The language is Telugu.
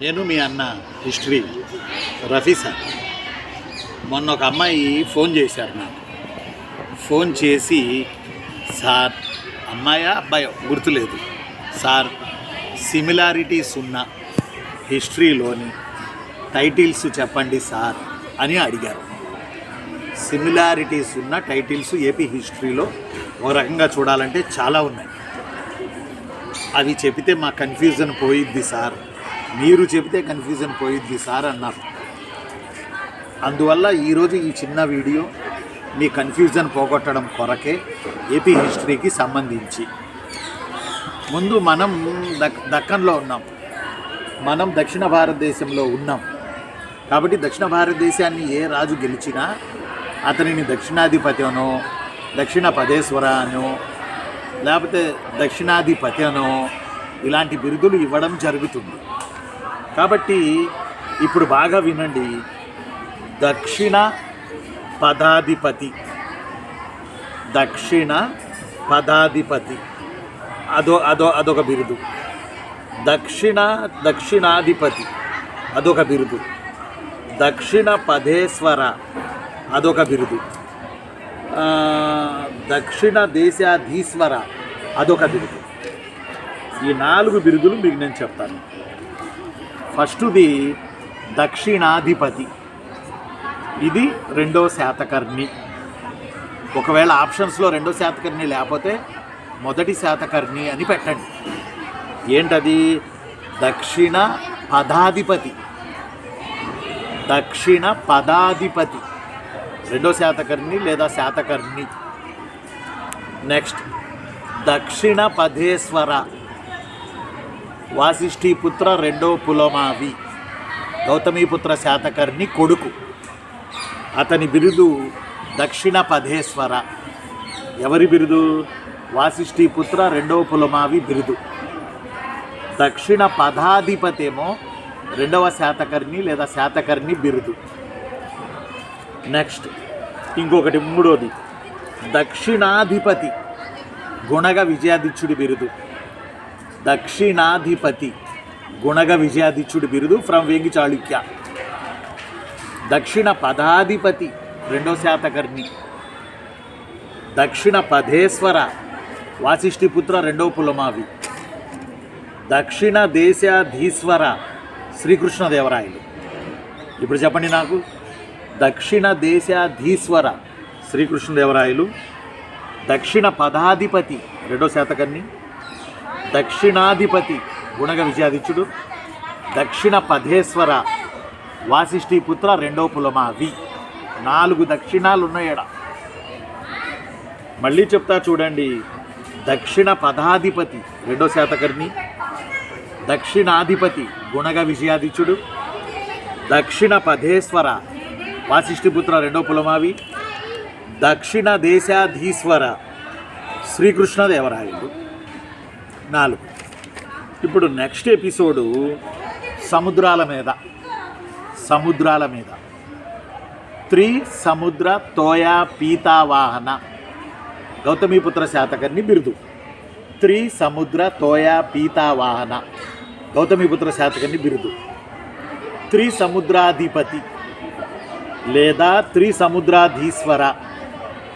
నేను మీ అన్న హిస్టరీ రఫీ సార్. మొన్న ఒక అమ్మాయి ఫోన్ చేశారు నాకు. ఫోన్ చేసి, సార్, అమ్మాయా అబ్బాయో గుర్తులేదు, సార్ సిమిలారిటీస్ ఉన్న హిస్టరీలోని టైటిల్స్ చెప్పండి సార్ అని అడిగారు. సిమిలారిటీస్ ఉన్న టైటిల్స్ ఏపీ హిస్టరీలో ఒక రకంగా చూడాలంటే చాలా ఉన్నాయి. అవి చెబితే మా కన్ఫ్యూజన్ పోయిద్ది సార్, మీరు చెబితే కన్ఫ్యూజన్ పోయిద్ది సార్ అన్నారు. అందువల్ల ఈరోజు ఈ చిన్న వీడియో మీ కన్ఫ్యూజన్ పోగొట్టడం కొరకే ఏపీ హిస్టరీకి సంబంధించి. ముందు మనం దక్కన్లో ఉన్నాం, మనం దక్షిణ భారతదేశంలో ఉన్నాం. కాబట్టి దక్షిణ భారతదేశాన్ని ఏ రాజు గెలిచినా అతనిని దక్షిణాధిపతి అనో, దక్షిణ పదేశ్వర అనో, లేకపోతే దక్షిణాధిపతి అనో ఇలాంటి బిరుదులు ఇవ్వడం జరుగుతుంది. కాబట్టి ఇప్పుడు బాగా వినండి. దక్షిణ పదాధిపతి, దక్షిణ పదాధిపతి అదొక బిరుదు. దక్షిణాధిపతి అదొక బిరుదు. దక్షిణ పదేశ్వర అదొక బిరుదు. దక్షిణ దేశాధీశ్వర అదొక బిరుదు. ఈ 4 బిరుదులు మీకు నేను చెప్తాను. ఫస్ట్ది దక్షిణాధిపతి. ఇది 2వ శాతకర్ణి. ఒకవేళ ఆప్షన్స్లో 2వ శాతకర్ణి లేకపోతే 1వ శాతకర్ణి అని పెట్టండి. ఏంటది? దక్షిణ పదాధిపతి. దక్షిణ పదాధిపతి 2వ శాతకర్ణి లేదా శాతకర్ణి. నెక్స్ట్ దక్షిణ పదేశ్వర. వాసిష్ఠీపుత్ర 2వ పులమావి, గౌతమీపుత్ర శాతకర్ణి కొడుకు. అతని బిరుదు దక్షిణ పదేశ్వర. ఎవరి బిరుదు? వాసిష్ఠీపుత్ర 2వ పులమావి బిరుదు. దక్షిణ పదాధిపతి ఏమో 2వ శాతకర్ణి లేదా శాతకర్ణి బిరుదు. నెక్స్ట్ ఇంకొకటి 3వది దక్షిణాధిపతి, గుణగ విజయాదిత్యుడి బిరుదు. దక్షిణాధిపతి గుణగ విజయాదిత్యుడి బిరుదు ఫ్రమ్ వేంగి చాళుక్య. దక్షిణ పదాధిపతి 2వ శాతకర్ణి. దక్షిణ పదేశ్వర వాసిష్ఠిపుత్ర 2వ పులమావి. దక్షిణ దేశాధీశ్వర శ్రీకృష్ణదేవరాయలు. ఇప్పుడు చెప్పండి నాకు. దక్షిణ దేశాధీశ్వర శ్రీకృష్ణదేవరాయలు, దక్షిణ పదాధిపతి 2వ శాతకర్ణి, దక్షిణాధిపతి గుణగ విజయాదిత్యుడు, దక్షిణ పదేశ్వర వాసిష్ఠీపుత్ర 2వ పులమావి. 4 దక్షిణాలు ఉన్నాయడ. మళ్ళీ చెప్తా చూడండి. దక్షిణ పదాధిపతి 2వ శాతకర్ణి, దక్షిణాధిపతి గుణగ విజయాదిత్యుడు, దక్షిణ పదేశ్వర వాసిష్ఠిపుత్ర 2వ పులమావి, దక్షిణ దేశాధీశ్వర శ్రీకృష్ణదేవరాయలు. 4. ఇప్పుడు నెక్స్ట్ ఎపిసోడు సముద్రాల మీద. త్రిసముద్ర తోయా పీతావాహన, గౌతమీపుత్ర శాతకర్ణి బిరుదు. త్రిసముద్ర తోయా పీతావాహన, గౌతమీపుత్ర శాతకర్ణి బిరుదు. త్రిసముద్రాధిపతి లేదా త్రిసముద్రాధీశ్వర